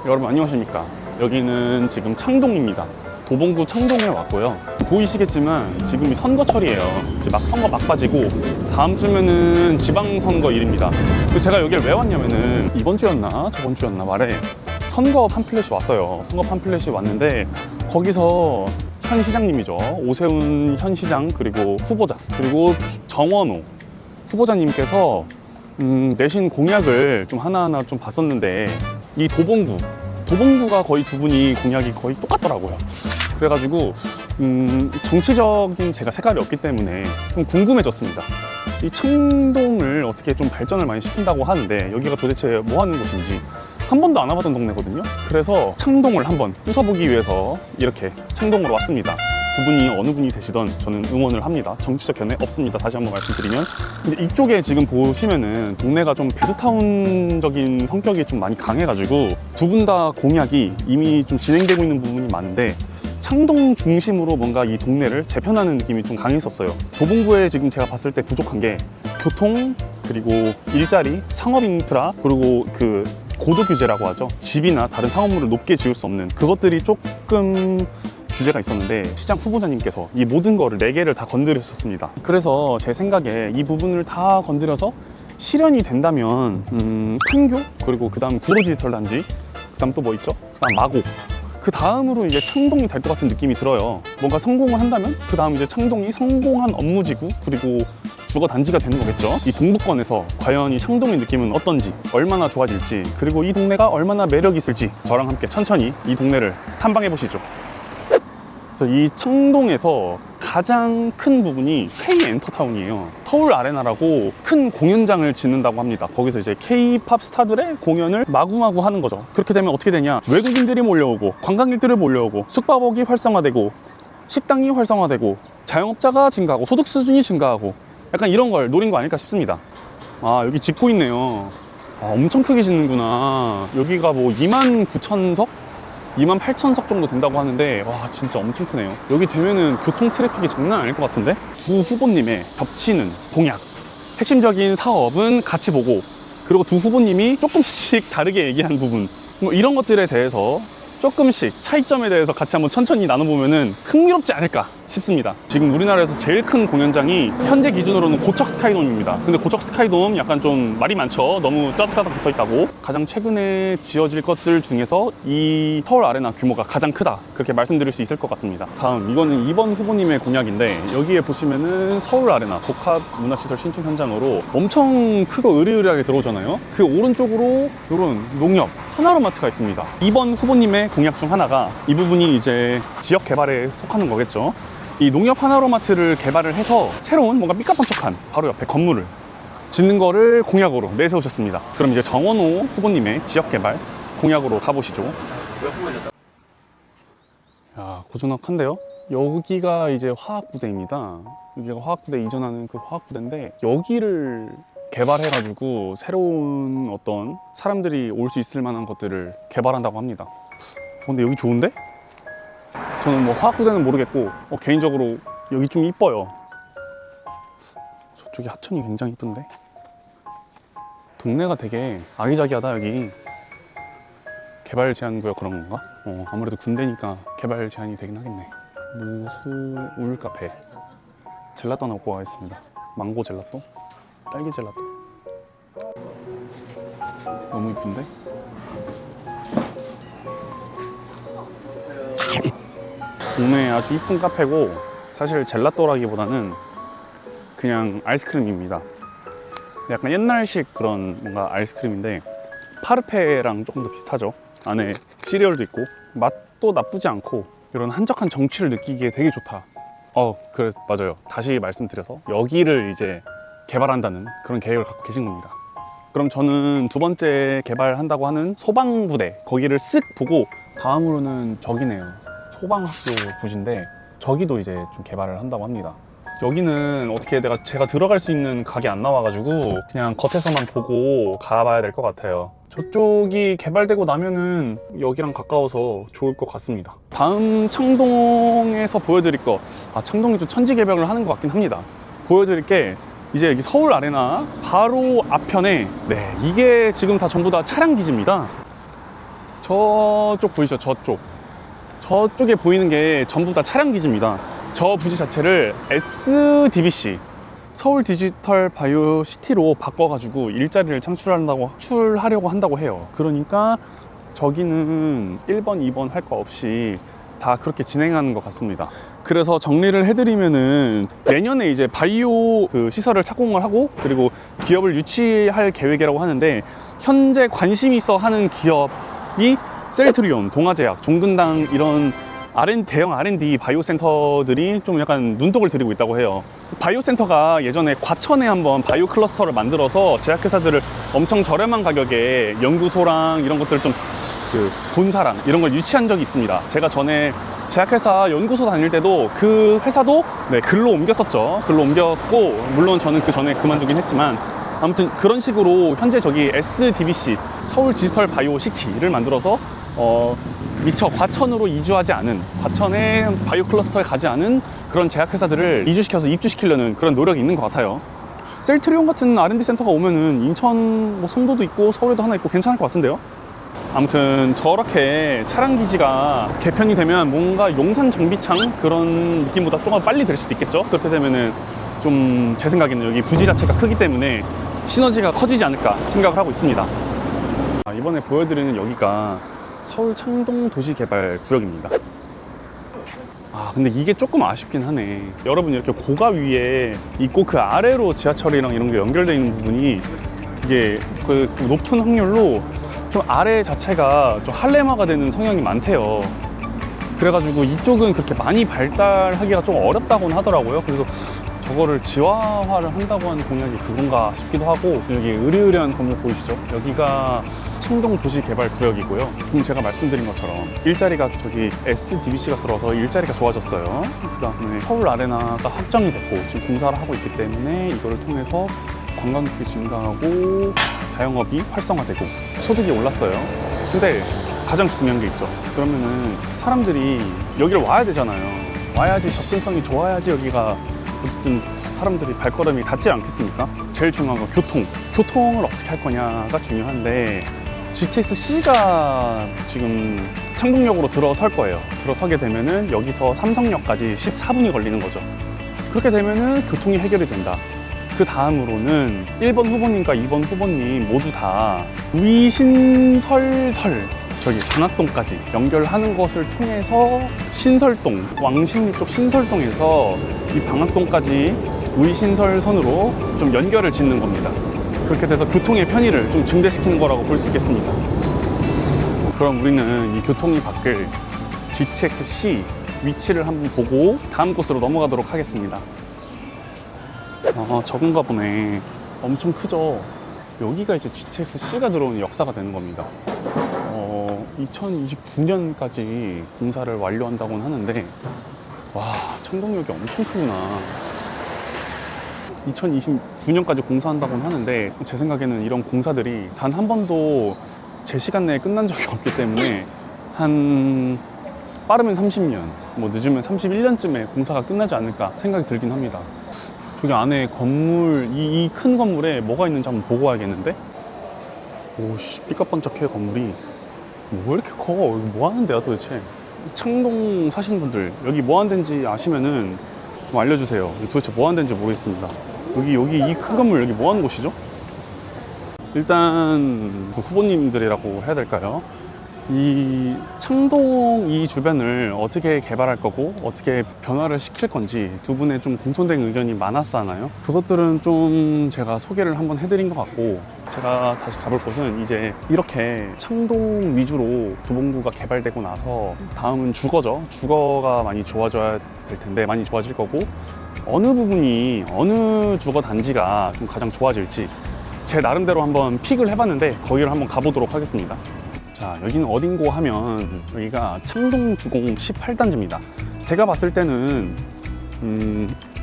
여러분 안녕하십니까. 여기는 지금 창동입니다. 도봉구 창동에 왔고요. 보이시겠지만 지금이 선거철이에요. 이제 막 선거 막바지고 다음 주면은 지방선거일입니다. 그래서 제가 여기를 왜 왔냐면은 이번 주였나 저번 주였나 말에 선거 팜플렛이 왔어요. 선거 팜플렛이 왔는데 거기서 현 시장님이죠. 오세훈 현 시장 그리고 후보자 그리고 정원호 후보자님께서 내신 공약을 좀 하나하나 좀 봤었는데 이 도봉구가 거의 두 분이 공약이 거의 똑같더라고요. 그래가지고 정치적인 제가 색깔이 없기 때문에 좀 궁금해졌습니다. 이 창동을 어떻게 좀 발전을 많이 시킨다고 하는데 여기가 도대체 뭐 하는 곳인지 한 번도 안 와봤던 동네거든요. 그래서 창동을 한번 부숴보기 위해서 이렇게 창동으로 왔습니다. 두 분이 어느 분이 되시던 저는 응원을 합니다. 정치적 견해 없습니다. 다시 한번 말씀드리면. 근데 이쪽에 지금 보시면은 동네가 좀 배드타운적인 성격이 좀 많이 강해가지고 두 분 다 공약이 이미 좀 진행되고 있는 부분이 많은데 창동 중심으로 뭔가 이 동네를 재편하는 느낌이 좀 강했었어요. 도봉구에 지금 제가 봤을 때 부족한 게 교통, 그리고 일자리, 상업 인프라, 그리고 그 고도 규제라고 하죠. 집이나 다른 상업물을 높게 지을 수 없는 그것들이 조금 규제가 있었는데 시장 후보자님께서 이 모든 거를 4개를 다 건드리셨습니다. 그래서 제 생각에 이 부분을 다 건드려서 실현이 된다면 판교, 그리고 그 다음 구로 디지털 단지, 그 다음 또 뭐 있죠? 그 다음 마곡, 그 다음으로 이제 창동이 될 것 같은 느낌이 들어요. 뭔가 성공을 한다면 그 다음 이제 창동이 성공한 업무지구 그리고 주거 단지가 되는 거겠죠. 이 동부권에서 과연 이 창동의 느낌은 어떤지, 얼마나 좋아질지, 그리고 이 동네가 얼마나 매력이 있을지 저랑 함께 천천히 이 동네를 탐방해 보시죠. 그래서 이 창동에서 가장 큰 부분이 K엔터타운이에요. 서울 아레나라고 큰 공연장을 짓는다고 합니다. 거기서 이제 K-팝 스타들의 공연을 마구마구 하는 거죠. 그렇게 되면 어떻게 되냐? 외국인들이 몰려오고 관광객들이 몰려오고 숙박업이 활성화되고 식당이 활성화되고 자영업자가 증가하고 소득 수준이 증가하고 약간 이런 걸 노린 거 아닐까 싶습니다. 아, 여기 짓고 있네요. 아, 엄청 크게 짓는구나. 여기가 뭐 29,000석? 28,000석 정도 된다고 하는데 와, 진짜 엄청 크네요. 여기 되면은 교통 트래픽이 장난 아닐 것 같은데? 두 후보님의 겹치는 공약, 핵심적인 사업은 같이 보고, 그리고 두 후보님이 조금씩 다르게 얘기한 부분, 뭐 이런 것들에 대해서 조금씩 차이점에 대해서 같이 한번 천천히 나눠보면은 흥미롭지 않을까 싶습니다. 지금 우리나라에서 제일 큰 공연장이 현재 기준으로는 고척 스카이돔입니다. 근데 고척 스카이돔 약간 좀 말이 많죠. 너무 따닥따닥 붙어 있다고. 가장 최근에 지어질 것들 중에서 이 서울 아레나 규모가 가장 크다, 그렇게 말씀드릴 수 있을 것 같습니다. 다음, 이거는 2번 후보님의 공약인데 여기에 보시면은 서울 아레나 복합 문화시설 신축 현장으로 엄청 크고 으리으리하게 들어오잖아요. 그 오른쪽으로 이런 농협 하나로마트가 있습니다. 2번 후보님의 공약 중 하나가 이 부분이 이제 지역 개발에 속하는 거겠죠. 이 농협 하나로마트를 개발을 해서 새로운 뭔가 삐까뻔쩍한 바로 옆에 건물을 짓는 거를 공약으로 내세우셨습니다. 그럼 이제 정원호 후보님의 지역 개발 공약으로 가보시죠. 야, 고즈넉한데요? 여기가 이제 화학부대입니다. 여기가 화학부대 이전하는 그 화학부대인데 여기를 개발해가지고 새로운 어떤 사람들이 올 수 있을 만한 것들을 개발한다고 합니다. 근데 여기 좋은데? 저는 뭐 화학부대는 모르겠고 개인적으로 여기 좀 이뻐요. 저쪽이 하천이 굉장히 이쁜데? 동네가 되게 아기자기하다. 여기 개발 제한 구역 그런 건가? 아무래도 군대니까 개발 제한이 되긴 하겠네. 무수울 카페 젤라또 하나 먹고 가겠습니다. 망고 젤라또? 딸기 젤라또. 너무 이쁜데? 동네에 아주 이쁜 카페고 사실 젤라또라기보다는 그냥 아이스크림입니다. 약간 옛날식 그런 뭔가 아이스크림인데 파르페랑 조금 더 비슷하죠. 안에 시리얼도 있고 맛도 나쁘지 않고 이런 한적한 정취를 느끼기에 되게 좋다. 그래, 맞아요. 다시 말씀드려서 여기를 이제 개발한다는 그런 계획을 갖고 계신 겁니다. 그럼 저는 두 번째 개발한다고 하는 소방부대 거기를 쓱 보고 다음으로는 저기네요. 소방학교 부지인데 저기도 이제 좀 개발을 한다고 합니다. 여기는 어떻게 제가 들어갈 수 있는 각이 안 나와가지고 그냥 겉에서만 보고 가봐야 될 것 같아요. 저쪽이 개발되고 나면은 여기랑 가까워서 좋을 것 같습니다. 다음 창동에서 보여드릴 거, 창동이 좀 천지개벽을 하는 것 같긴 합니다. 보여드릴 게 이제 여기 서울 아레나 바로 앞편에, 이게 지금 다 전부 다 차량 기지입니다. 저쪽 보이죠? 저쪽에 보이는 게 전부 다 차량 기지입니다. 저 부지 자체를 SDBC, 서울 디지털 바이오 시티로 바꿔가지고 일자리를 창출하려고 한다고 해요. 그러니까 저기는 1번, 2번 할 거 없이 다 그렇게 진행하는 것 같습니다. 그래서 정리를 해드리면은 내년에 이제 바이오 그 시설을 착공을 하고 그리고 기업을 유치할 계획이라고 하는데, 현재 관심 있어 하는 기업이 셀트리온, 동아제약, 종근당 이런 대형 R&D 바이오 센터들이 좀 약간 눈독을 들이고 있다고 해요. 바이오 센터가 예전에 과천에 한번 바이오 클러스터를 만들어서 제약회사들을 엄청 저렴한 가격에 연구소랑 이런 것들을 좀 본사랑 이런 걸 유치한 적이 있습니다. 제가 전에 제약회사 연구소 다닐 때도 그 회사도 글로 옮겼었죠. 글로 옮겼고, 물론 저는 그 전에 그만두긴 했지만, 아무튼 그런 식으로 현재 저기 SDBC, 서울 디지털 바이오 시티를 만들어서 미처 과천으로 이주하지 않은, 과천의 바이오 클러스터에 가지 않은 그런 제약회사들을 이주시켜서 입주시키려는 그런 노력이 있는 것 같아요. 셀트리온 같은 R&D 센터가 오면은 인천 송도도 있고 서울에도 하나 있고 괜찮을 것 같은데요. 아무튼 저렇게 차량 기지가 개편이 되면 뭔가 용산 정비창 그런 느낌보다 조금 빨리 될 수도 있겠죠. 그렇게 되면은 좀 제 생각에는 여기 부지 자체가 크기 때문에 시너지가 커지지 않을까 생각을 하고 있습니다. 이번에 보여드리는 여기가 서울 창동 도시개발 구역입니다. 근데 이게 조금 아쉽긴 하네. 여러분, 이렇게 고가 위에 있고 그 아래로 지하철이랑 이런 게 연결되어 있는 부분이, 이게 그 높은 확률로 좀 아래 자체가 좀 할레마가 되는 성향이 많대요. 그래가지고 이쪽은 그렇게 많이 발달하기가 좀 어렵다고는 하더라고요. 그래서 저거를 지하화를 한다고 하는 공약이 그건가 싶기도 하고, 여기 으리으리한 건물 보이시죠? 여기가 창동 도시개발구역이고요. 지금 제가 말씀드린 것처럼 일자리가 저기 SDBC가 들어서 일자리가 좋아졌어요. 그 다음에 서울 아레나가 확정이 됐고 지금 공사를 하고 있기 때문에 이거를 통해서 관광객이 증가하고 자영업이 활성화되고 소득이 올랐어요. 근데 가장 중요한 게 있죠. 그러면은 사람들이 여기를 와야 되잖아요. 와야지, 접근성이 좋아야지 여기가 어쨌든 사람들이 발걸음이 닿지 않겠습니까? 제일 중요한 건 교통을 어떻게 할 거냐가 중요한데, GTX-C가 지금 창동역으로 들어설 거예요. 들어서게 되면은 여기서 삼성역까지 14분이 걸리는 거죠. 그렇게 되면은 교통이 해결이 된다. 그 다음으로는 1번 후보님과 2번 후보님 모두 다 위신설설, 저기 방학동까지 연결하는 것을 통해서 신설동, 왕십리 쪽 신설동에서 이 방학동까지 위신설선으로 좀 연결을 짓는 겁니다. 그렇게 돼서 교통의 편의를 좀 증대시키는 거라고 볼 수 있겠습니다. 그럼 우리는 이 교통이 바뀔 GTX-C 위치를 한번 보고 다음 곳으로 넘어가도록 하겠습니다. 저건가 보네. 엄청 크죠? 여기가 이제 GTX-C가 들어오는 역사가 되는 겁니다. 2029년까지 공사를 완료한다고는 하는데, 와, 창동역이 엄청 크구나. 2029년까지 공사한다고는 하는데, 제 생각에는 이런 공사들이 단 한 번도 제 시간 내에 끝난 적이 없기 때문에 빠르면 30년, 뭐 늦으면 31년쯤에 공사가 끝나지 않을까 생각이 들긴 합니다. 저기 안에 건물, 이 큰 건물에 뭐가 있는지 한번 보고 와야겠는데? 오씨, 삐까뻔쩍해 건물이. 왜 이렇게 커? 여기 뭐 하는 데야 도대체? 창동 사시는 분들 여기 뭐 하는 데인지 아시면은 좀 알려주세요. 도대체 뭐 하는 데인지 모르겠습니다. 여기 이 큰 건물 여기 뭐 하는 곳이죠? 일단 후보님들이라고 해야 될까요? 이 창동 이 주변을 어떻게 개발할 거고 어떻게 변화를 시킬 건지 두 분의 좀 공통된 의견이 많았잖아요. 그것들은 좀 제가 소개를 한번 해드린 것 같고, 제가 다시 가볼 곳은 이제 이렇게 창동 위주로 도봉구가 개발되고 나서 다음은 주거죠. 주거가 많이 좋아져야 될 텐데, 많이 좋아질 거고, 어느 부분이 어느 주거 단지가 좀 가장 좋아질지 제 나름대로 한번 픽을 해봤는데 거기를 한번 가보도록 하겠습니다. 자, 여기는 어딘고 하면 여기가 창동주공 18단지입니다. 제가 봤을 때는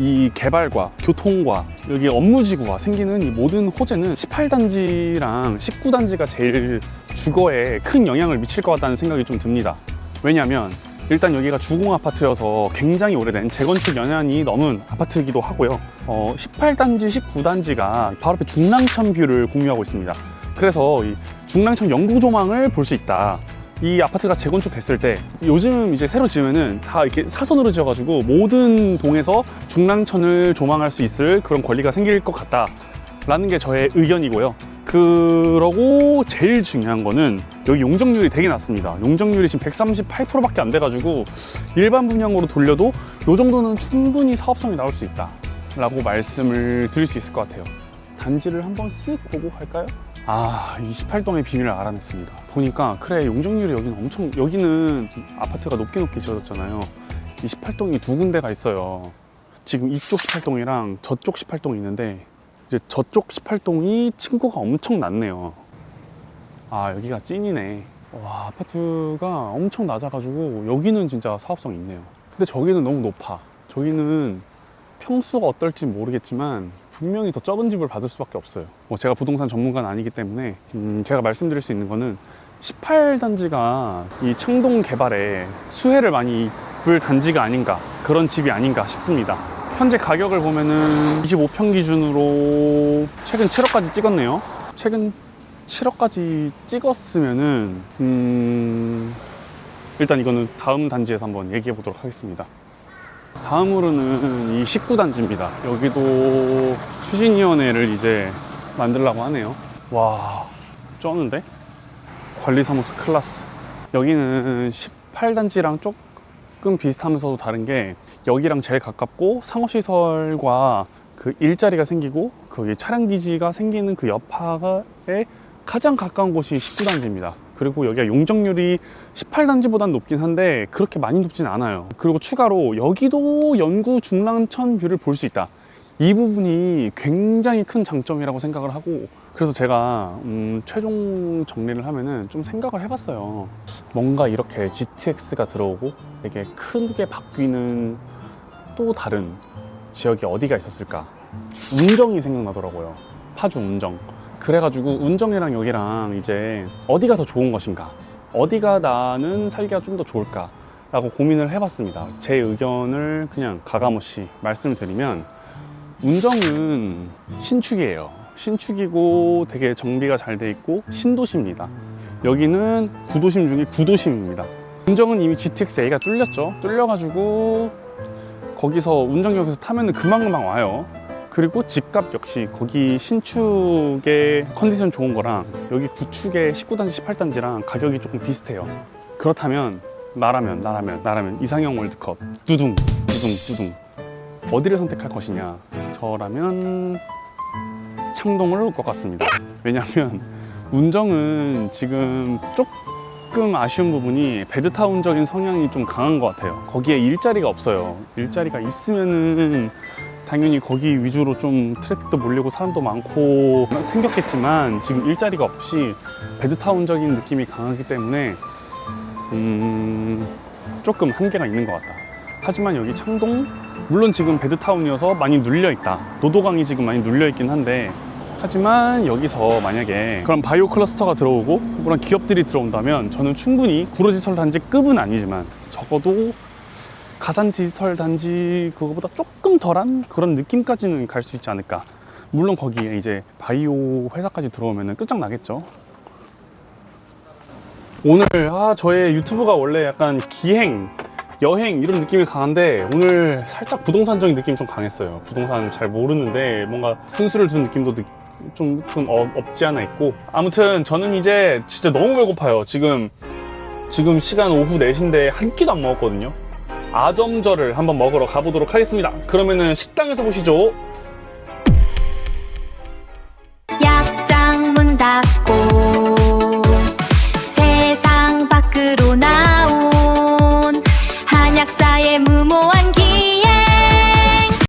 이 개발과 교통과 여기 업무지구가 생기는 이 모든 호재는 18단지랑 19단지가 제일 주거에 큰 영향을 미칠 것 같다는 생각이 좀 듭니다. 왜냐하면 일단 여기가 주공 아파트여서 굉장히 오래된 재건축 연한이 넘은 아파트이기도 하고요. 18단지, 19단지가 바로 앞에 중랑천 뷰를 공유하고 있습니다. 그래서 이 중랑천 영구조망을 볼 수 있다. 이 아파트가 재건축됐을 때 요즘 이제 새로 지으면은 다 이렇게 사선으로 지어가지고 모든 동에서 중랑천을 조망할 수 있을 그런 권리가 생길 것 같다라는 게 저의 의견이고요. 그러고 제일 중요한 거는 여기 용적률이 되게 낮습니다. 용적률이 지금 138%밖에 안 돼가지고 일반 분양으로 돌려도 이 정도는 충분히 사업성이 나올 수 있다 라고 말씀을 드릴 수 있을 것 같아요. 단지를 한번 쓱 보고 갈까요? 아, 28동의 비밀을 알아냈습니다. 보니까 그래, 용적률이 여기는 아파트가 높게 지어졌잖아요. 28동이 두 군데가 있어요. 지금 이쪽 18동이랑 저쪽 18동이 있는데 이제 저쪽 18동이 층고가 엄청 낮네요. 아, 여기가 찐이네. 와, 아파트가 엄청 낮아가지고 여기는 진짜 사업성이 있네요. 근데 저기는 너무 높아. 저기는 평수가 어떨지 모르겠지만 분명히 더 적은 집을 받을 수밖에 없어요. 제가 부동산 전문가는 아니기 때문에 제가 말씀드릴 수 있는 거는 18단지가 이 창동 개발에 수혜를 많이 입을 단지가 아닌가, 그런 집이 아닌가 싶습니다. 현재 가격을 보면은 25평 기준으로 최근 7억까지 찍었네요. 최근 7억까지 찍었으면은 일단 이거는 다음 단지에서 한번 얘기해 보도록 하겠습니다. 다음으로는 이 19단지입니다. 여기도 추진위원회를 이제 만들려고 하네요. 와, 쩌는데? 관리사무소 클라스. 여기는 18단지랑 조금 비슷하면서도 다른 게 여기랑 제일 가깝고 상업시설과 그 일자리가 생기고 거기 차량기지가 생기는 그 여파에 가장 가까운 곳이 19단지입니다. 그리고 여기가 용적률이 18단지보다는 높긴 한데 그렇게 많이 높진 않아요. 그리고 추가로 여기도 연구 중랑천 뷰를 볼 수 있다. 이 부분이 굉장히 큰 장점이라고 생각을 하고, 그래서 제가 최종 정리를 하면은 좀 생각을 해봤어요. 뭔가 이렇게 GTX가 들어오고 되게 크게 바뀌는 또 다른 지역이 어디가 있었을까? 운정이 생각나더라고요. 파주 운정. 그래가지고 운정이랑 여기랑 이제 어디가 더 좋은 것인가, 어디가 나는 살기가 좀 더 좋을까 라고 고민을 해봤습니다. 그래서 제 의견을 그냥 가감없이 말씀을 드리면, 운정은 신축이에요. 신축이고 되게 정비가 잘 돼 있고 신도시입니다. 여기는 구도심 중에 구도심입니다. 운정은 이미 GTX-A가 뚫렸죠. 뚫려가지고 거기서 운정역에서 타면은 금방금방 와요. 그리고 집값 역시 거기 신축의 컨디션 좋은 거랑 여기 구축의 19단지, 18단지랑 가격이 조금 비슷해요. 그렇다면 나라면 이상형 월드컵 두둥 어디를 선택할 것이냐? 저라면 창동을 올 것 같습니다. 왜냐하면 운정은 지금 조금 아쉬운 부분이 베드타운적인 성향이 좀 강한 것 같아요. 거기에 일자리가 없어요. 일자리가 있으면은 당연히 거기 위주로 좀 트래픽도 몰리고 사람도 많고 생겼겠지만 지금 일자리가 없이 베드타운적인 느낌이 강하기 때문에 조금 한계가 있는 것 같다. 하지만 여기 창동, 물론 지금 베드타운이어서 많이 눌려있다. 노도강이 지금 많이 눌려있긴 한데, 하지만 여기서 만약에 그런 바이오 클러스터가 들어오고 그런 기업들이 들어온다면 저는 충분히 구로지설 단지급은 아니지만 적어도 가산 디지털 단지 그거보다 조금 덜한 그런 느낌까지는 갈 수 있지 않을까. 물론 거기에 이제 바이오 회사까지 들어오면 끝장나겠죠. 오늘 저의 유튜브가 원래 약간 기행, 여행 이런 느낌이 강한데 오늘 살짝 부동산적인 느낌이 좀 강했어요. 부동산 잘 모르는데 뭔가 훈수를 둔 느낌도 좀 없지 않아 있고, 아무튼 저는 이제 진짜 너무 배고파요. 지금 시간 오후 4시인데 한 끼도 안 먹었거든요. 아점절을 한번 먹으러 가보도록 하겠습니다. 그러면은 식당에서 보시죠.